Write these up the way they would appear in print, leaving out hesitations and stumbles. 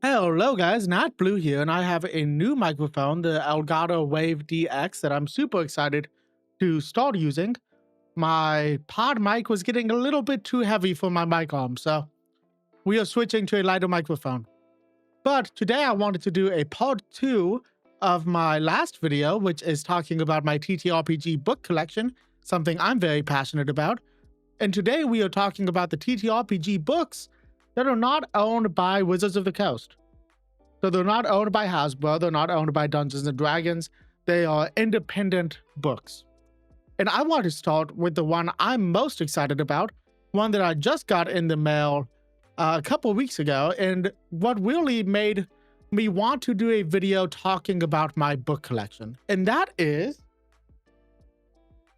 Hello guys, Not Blue here, and I have a new microphone, the Elgato Wave DX, that I'm super excited to start using. My pod mic was getting a little bit too heavy for my mic arm, so we are switching to a lighter microphone. But today I wanted to do a part 2 of my last video, which is talking about my TTRPG book collection, something I'm very passionate about. And today we are talking about the TTRPG books that are not owned by Wizards of the Coast. So they're not owned by Hasbro, they're not owned by Dungeons and Dragons, they are independent books. And I want to start with the one I'm most excited about, one that I just got in the mail a couple weeks ago, and what really made me want to do a video talking about my book collection. And that is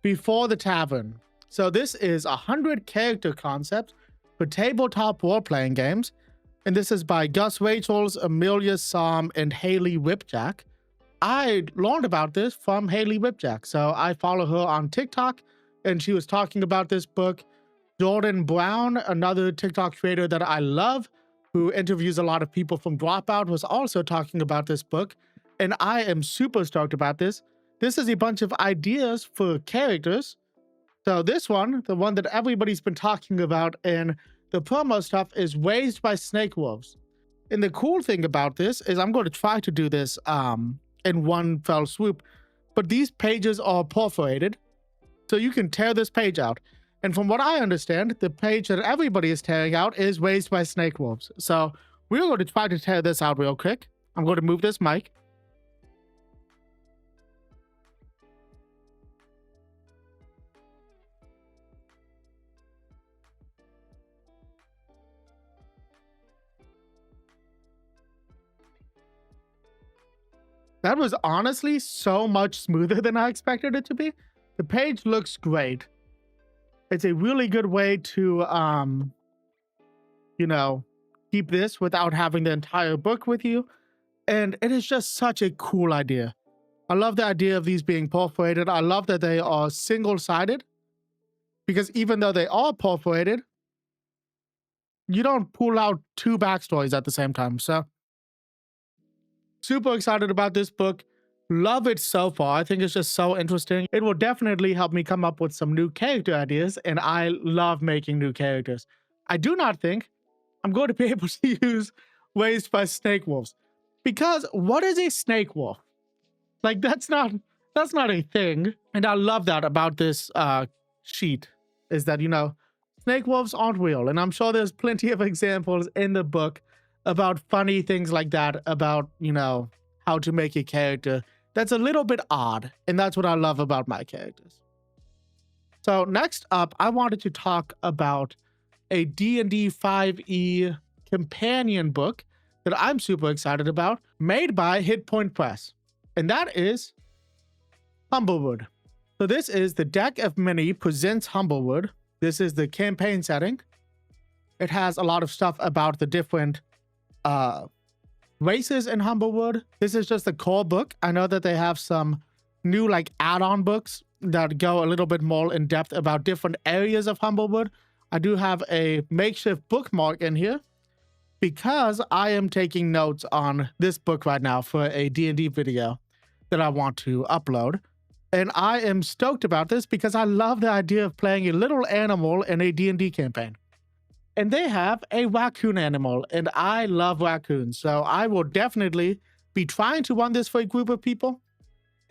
Before the Tavern. So this is 100 character concepts for tabletop role-playing games, and this is by Gus Rachels, Amelia Som, and Haley Whipjack. I learned about this from Haley Whipjack, so I follow her on TikTok, and she was talking about this book. Jordan Brown, another TikTok creator that I love, who interviews a lot of people from Dropout, was also talking about this book, and I am super stoked about this. This is a bunch of ideas for characters. So this one, the one that everybody's been talking about in the promo stuff, is Raised by Snake Wolves. And the cool thing about this is I'm going to try to do this in one fell swoop, but these pages are perforated, so you can tear this page out. And from what I understand, the page that everybody is tearing out is Raised by Snake Wolves. So we're going to try to tear this out real quick. I'm going to move this mic. That was honestly so much smoother than I expected it to be. The page looks great. It's a really good way to, keep this without having the entire book with you. And it is just such a cool idea. I love the idea of these being perforated. I love that they are single-sided, because even though they are perforated, you don't pull out two backstories at the same time. So super excited about this book. Love it so far. I think it's just so interesting. It will definitely help me come up with some new character ideas, and I love making new characters. I do not think I'm going to be able to use Raised by Snake Wolves, because what is a snake wolf? Like, that's not a thing. And I love that about this sheet, is that, snake wolves aren't real. And I'm sure there's plenty of examples in the book about funny things like that, about, how to make a character that's a little bit odd. And that's what I love about my characters. So next up, I wanted to talk about a D&D 5e companion book that I'm super excited about, made by Hit Point Press. And that is Humblewood. So this is the Deck of Many presents Humblewood. This is the campaign setting. It has a lot of stuff about the different races in Humblewood. This is just the core book. I know that they have some new add-on books that go a little bit more in depth about different areas of Humblewood. I do have a makeshift bookmark in here because I am taking notes on this book right now for a D&D video that I want to upload. And I am stoked about this because I love the idea of playing a little animal in a D&D campaign. And they have a raccoon animal, and I love raccoons. So I will definitely be trying to run this for a group of people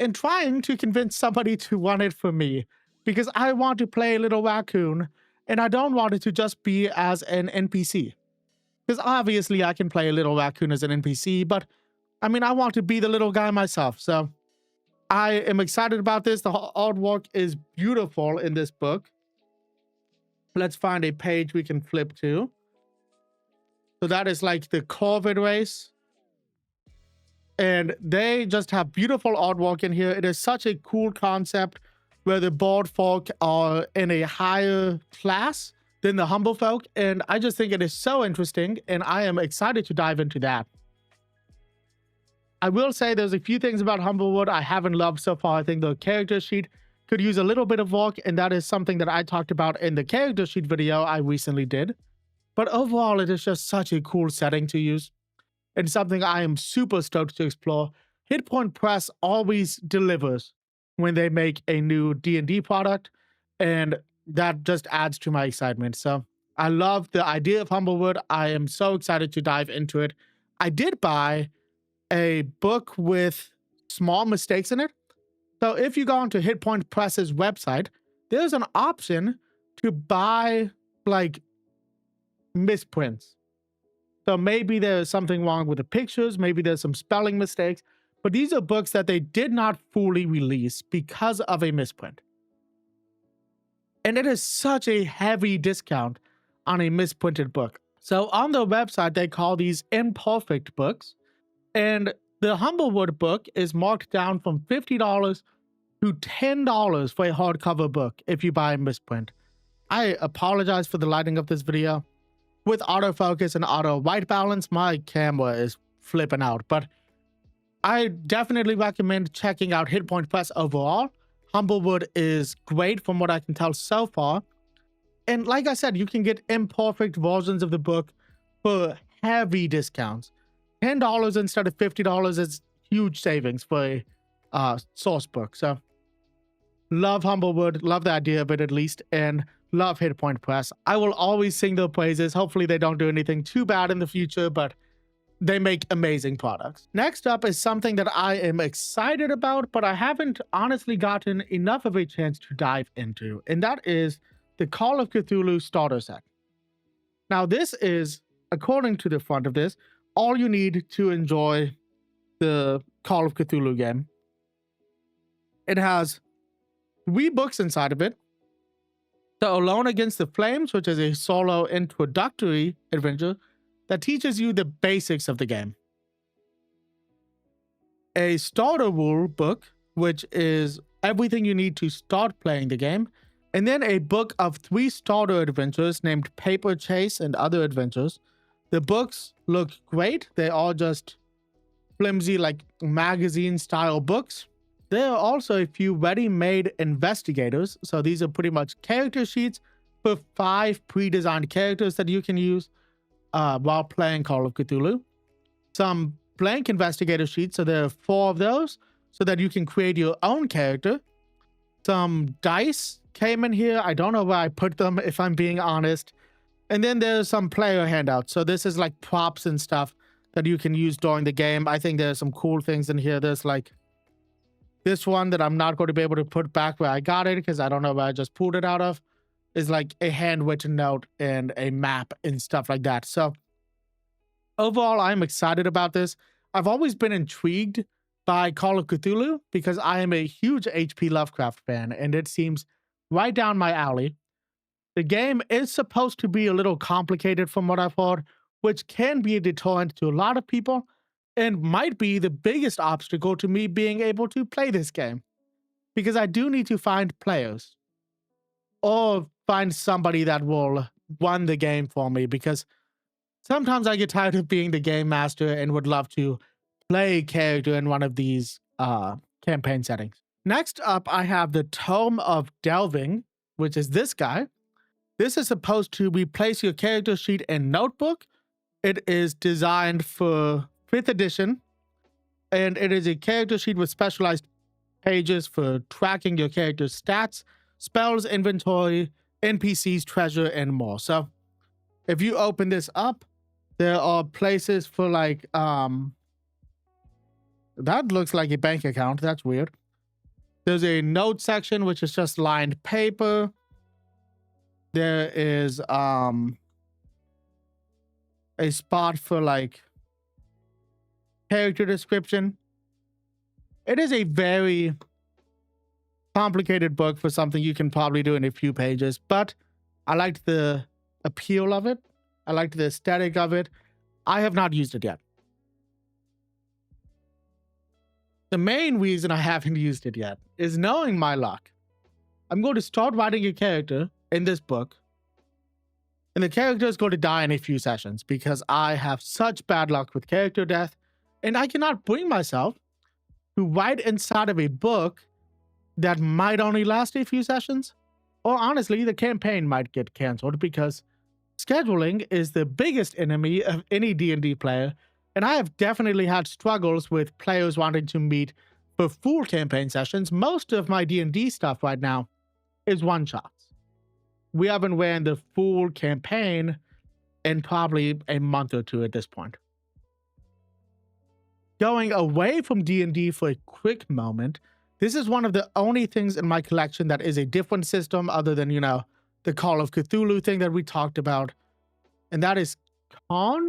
and trying to convince somebody to run it for me, because I want to play a little raccoon, and I don't want it to just be as an NPC. Because obviously I can play a little raccoon as an NPC, but I mean, I want to be the little guy myself. So I am excited about this. The artwork is beautiful in this book. Let's find a page we can flip to. So that is like the Corvid race. And they just have beautiful artwork in here. It is such a cool concept where the bard folk are in a higher class than the humble folk. And I just think it is so interesting, and I am excited to dive into that. I will say there's a few things about Humblewood I haven't loved so far. I think the character sheet could use a little bit of work, and that is something that I talked about in the character sheet video I recently did. But overall, it is just such a cool setting to use. and something I am super stoked to explore. Hit Point Press always delivers when they make a new D&D product, and that just adds to my excitement. So I love the idea of Humblewood. I am so excited to dive into it. I did buy a book with small mistakes in it. So if you go onto Hit Point Press's website, there's an option to buy like misprints. So maybe there's something wrong with the pictures, maybe there's some spelling mistakes, but these are books that they did not fully release because of a misprint. And it is such a heavy discount on a misprinted book. So on their website, they call these imperfect books. And the Humblewood book is marked down from $50 to $10 for a hardcover book if you buy a misprint. I apologize for the lighting of this video. With autofocus and auto white balance, my camera is flipping out, but I definitely recommend checking out Hit Point Press overall. Humblewood is great from what I can tell so far. And like I said, you can get imperfect versions of the book for heavy discounts. $10 instead of $50 is huge savings for a source book. So love Humblewood, love the idea of it at least, and love Hit Point Press. I will always sing their praises. Hopefully they don't do anything too bad in the future, but they make amazing products. Next up is something that I am excited about, but I haven't honestly gotten enough of a chance to dive into, and that is the Call of Cthulhu starter set. Now this is, according to the front of this, all you need to enjoy the Call of Cthulhu game. It has 3 books inside of it. The Alone Against the Flames, which is a solo introductory adventure that teaches you the basics of the game. A starter rule book, which is everything you need to start playing the game. And then a book of 3 starter adventures named Paper Chase and Other Adventures. The books look great. They are just flimsy, like magazine-style books. There are also a few ready-made investigators. So these are pretty much character sheets for 5 pre-designed characters that you can use while playing Call of Cthulhu. Some blank investigator sheets, so there are 4 of those, so that you can create your own character. Some dice came in here. I don't know where I put them, if I'm being honest. And then there's some player handouts. So this is like props and stuff that you can use during the game. I think there's some cool things in here. There's like this one that I'm not going to be able to put back where I got it because I don't know where I just pulled it out of. Is like a handwritten note and a map and stuff like that. So overall, I'm excited about this. I've always been intrigued by Call of Cthulhu because I am a huge H.P. Lovecraft fan, and it seems right down my alley. The game is supposed to be a little complicated from what I've heard, which can be a deterrent to a lot of people and might be the biggest obstacle to me being able to play this game. Because I do need to find players or find somebody that will run the game for me, because sometimes I get tired of being the game master and would love to play a character in one of these campaign settings. Next up, I have the Tome of Delving, which is this guy. This is supposed to replace your character sheet and notebook. It is designed for 5th edition, and it is a character sheet with specialized pages for tracking your character's stats, spells, inventory, NPCs, treasure, and more. So if you open this up, there are places for like, that looks like a bank account. That's weird. There's a note section, which is just lined paper. There is a spot for like character description. It is a very complicated book for something you can probably do in a few pages, but I liked the appeal of it. I liked the aesthetic of it. I have not used it yet. The main reason I haven't used it yet is knowing my luck. I'm going to start writing a character in this book, and the character is going to die in a few sessions because I have such bad luck with character death, and I cannot bring myself to write inside of a book that might only last a few sessions. Or honestly, the campaign might get canceled because scheduling is the biggest enemy of any D&D player, And I have definitely had struggles with players wanting to meet for full campaign sessions. Most of my D&D stuff right now is one-shots. We haven't ran the full campaign in probably a month or two at this point. Going away from D&D for a quick moment, this is one of the only things in my collection that is a different system other than, the Call of Cthulhu thing that we talked about. And that is Cairn?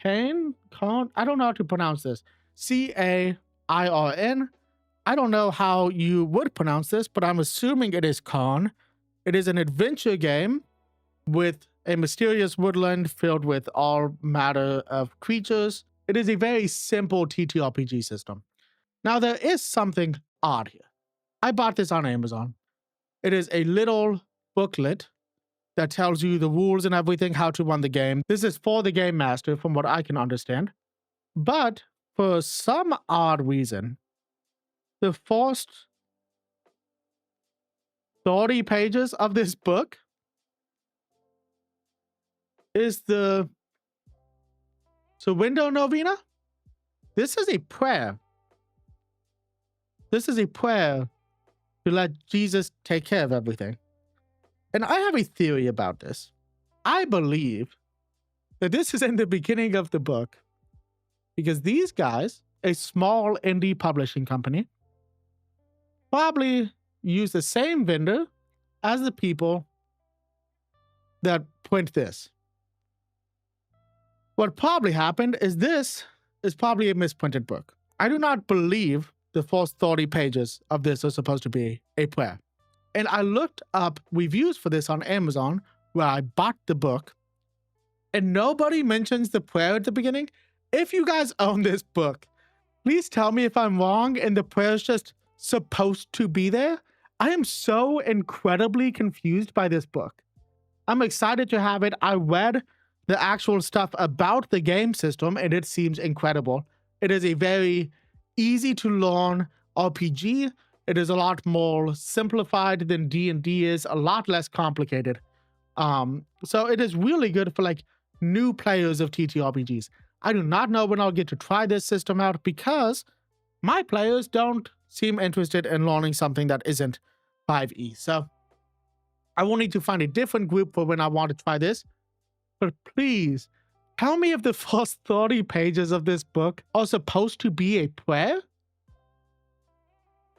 I don't know how to pronounce this. Cairn. I don't know how you would pronounce this, but I'm assuming it is Cairn. It is an adventure game with a mysterious woodland filled with all matter of creatures. It is a very simple TTRPG system. Now, there is something odd here. I bought this on Amazon. It is a little booklet that tells you the rules and everything, how to run the game. This is for the game master, from what I can understand. But for some odd reason, the first 30 pages of this book is the window novena. This is a prayer. This is a prayer to let Jesus take care of everything. And I have a theory about this. I believe that this is in the beginning of the book because these guys, a small indie publishing company, probably use the same vendor as the people that print this. What probably happened is this is probably a misprinted book. I do not believe the first 30 pages of this are supposed to be a prayer. And I looked up reviews for this on Amazon where I bought the book, and nobody mentions the prayer at the beginning. If you guys own this book, please tell me if I'm wrong and the prayer is just supposed to be there. I am so incredibly confused by this book. I'm excited to have it. I read the actual stuff about the game system, and it seems incredible. It is a very easy to learn RPG. It is a lot more simplified than D&D is, a lot less complicated. So it is really good for new players of TTRPGs. I do not know when I'll get to try this system out because my players don't seem interested in learning something that isn't 5e. So I will need to find a different group for when I want to try this. But please, tell me if the first 30 pages of this book are supposed to be a prayer?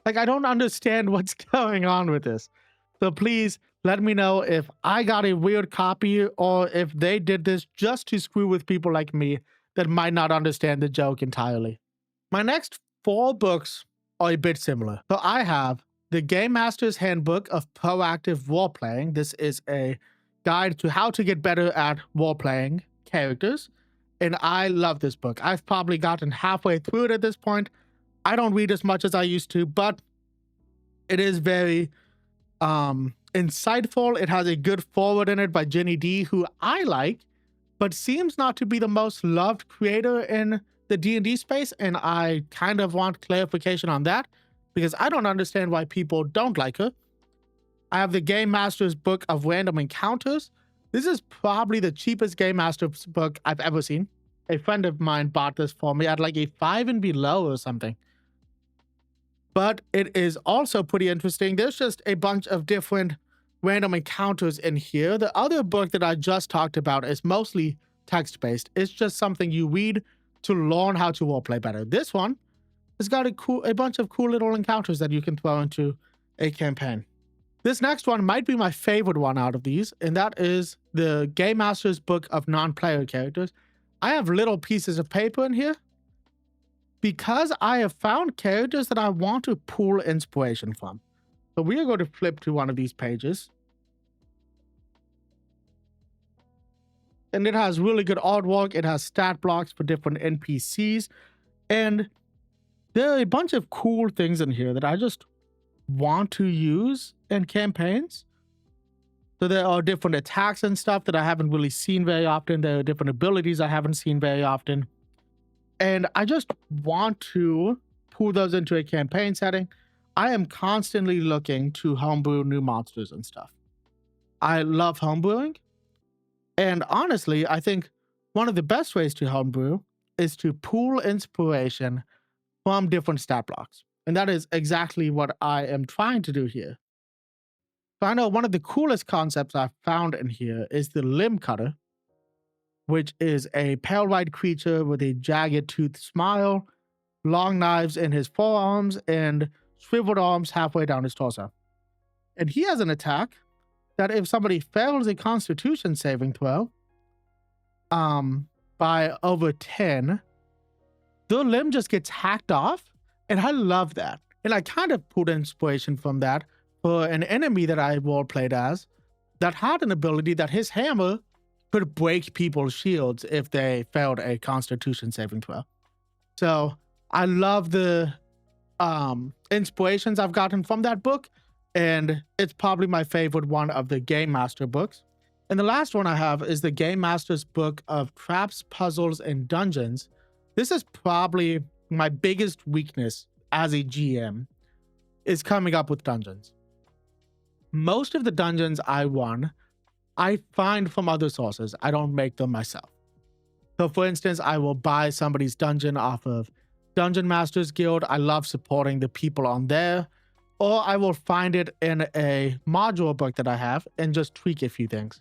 I don't understand what's going on with this. So please let me know if I got a weird copy or if they did this just to screw with people like me that might not understand the joke entirely. My next 4 books are a bit similar. So I have the Game Master's Handbook of Proactive Role-Playing. This is a guide to how to get better at role-playing characters. And I love this book. I've probably gotten halfway through it at this point. I don't read as much as I used to, but it is very insightful. It has a good foreword in it by Jenny D, who I like, but seems not to be the most loved creator in the D&D space, and I kind of want clarification on that because I don't understand why people don't like her. I have the Game Master's Book of Random Encounters. This is probably the cheapest Game Master's book I've ever seen. A friend of mine bought this for me at a 5 and below or something. But it is also pretty interesting. There's just a bunch of different random encounters in here. The other book that I just talked about is mostly text-based. It's just something you read to learn how to roleplay better. This one has got a bunch of cool little encounters that you can throw into a campaign. This next one might be my favorite one out of these, and that is the Game Master's Book of Non-Player Characters. I have little pieces of paper in here because I have found characters that I want to pull inspiration from. So we are going to flip to one of these pages. And it has really good artwork. It has stat blocks for different NPCs. And there are a bunch of cool things in here that I just want to use in campaigns. So there are different attacks and stuff that I haven't really seen very often. There are different abilities I haven't seen very often. And I just want to pull those into a campaign setting. I am constantly looking to homebrew new monsters and stuff. I love homebrewing. And honestly, I think one of the best ways to homebrew is to pool inspiration from different stat blocks. And that is exactly what I am trying to do here. So I know one of the coolest concepts I've found in here is the limb cutter, which is a pale white creature with a jagged toothed smile, long knives in his forearms, and swiveled arms halfway down his torso. And he has an attack that if somebody fails a constitution saving throw by over 10, the limb just gets hacked off. And I love that. And I kind of pulled inspiration from that for an enemy that I role played as that had an ability that his hammer could break people's shields if they failed a constitution saving throw. So I love the inspirations I've gotten from that book, and it's probably my favorite one of the Game Master books. And the last one I have is the Game Master's book of Traps, Puzzles, and Dungeons. This is probably my biggest weakness as a GM, is coming up with dungeons. Most of the dungeons I run, I find from other sources. I don't make them myself. So for instance, I will buy somebody's dungeon off of Dungeon Masters Guild. I love supporting the people on there. Or I will find it in a module book that I have and just tweak a few things.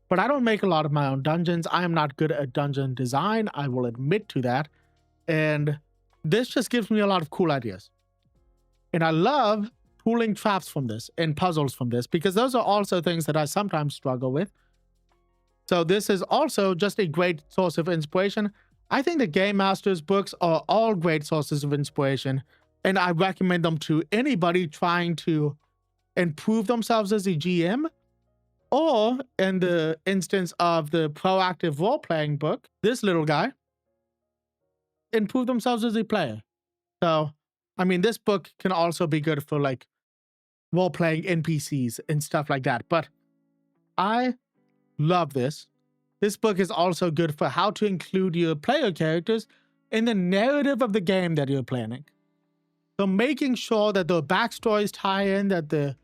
But I don't make a lot of my own dungeons. I am not good at dungeon design. I will admit to that. And this just gives me a lot of cool ideas. And I love pulling traps from this and puzzles from this, because those are also things that I sometimes struggle with. So this is also just a great source of inspiration. I think the Game Masters books are all great sources of inspiration, and I recommend them to anybody trying to improve themselves as a GM, or in the instance of the proactive role-playing book, this little guy, improve themselves as a player. So, I mean, this book can also be good for like role-playing NPCs and stuff like that. But I love this. This book is also good for how to include your player characters in the narrative of the game that you're planning. So making sure that the backstories tie in, that the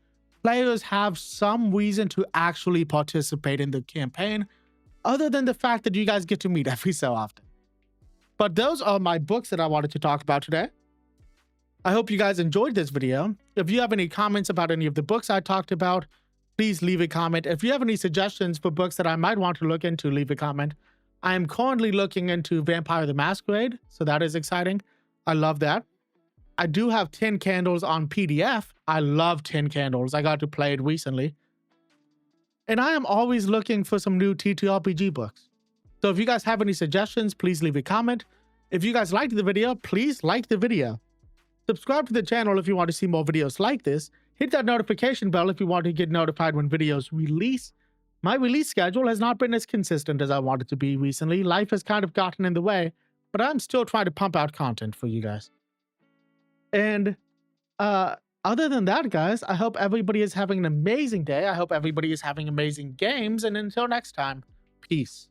players have some reason to actually participate in the campaign, other than the fact that you guys get to meet every so often. But those are my books that I wanted to talk about today. I hope you guys enjoyed this video. If you have any comments about any of the books I talked about, please leave a comment. If you have any suggestions for books that I might want to look into, leave a comment. I am currently looking into Vampire the Masquerade, so that is exciting. I love that. I do have 10 Candles on PDF. I love 10 Candles. I got to play it recently. And I am always looking for some new TTRPG books. So if you guys have any suggestions, please leave a comment. If you guys liked the video, please like the video. Subscribe to the channel if you want to see more videos like this. Hit that notification bell if you want to get notified when videos release. My release schedule has not been as consistent as I wanted to be recently. Life has kind of gotten in the way, but I'm still trying to pump out content for you guys. And other than that, guys, I hope everybody is having an amazing day. I hope everybody is having amazing games. And until next time, peace.